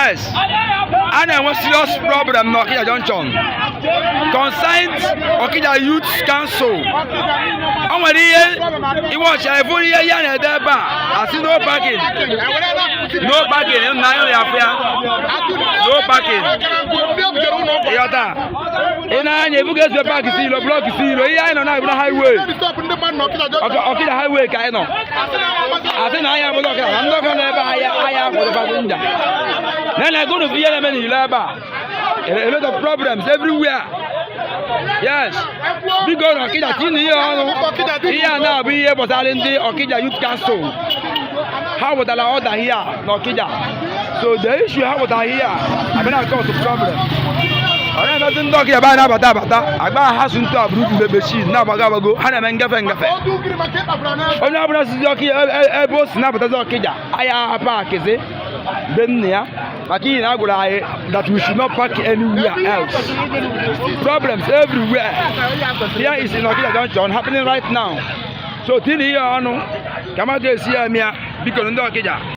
Yes. And I want serious problem in Okija Junction. Consigned Okija Youth Council. I'm going to watch every year and there. I see no parking. No parking. No parking. Yata. Ina nye buga se park si lo block si lo iya ina na highway. Okija highway ka ino. Ati na ya block ka. Ndo ka na ba aya for the passenger. Then I go to the element in Laba. A lot of problems everywhere. Yes. We go to Okija Tini here now. We here was the Okija Youth Council. How would I order here in Okija? So the issue how would I here? I mean I cause a problem. I don't talk about Agba has to approve the machine. Now I go. Hana mengafe. Oh no, but that's boss now, but that's Okija. I park is it? Then yeah, but in Agba Ghara that we should not park anywhere else. Problems everywhere. Here is in Okija Junction happening right now. So till here, come out here, see me because in Okija.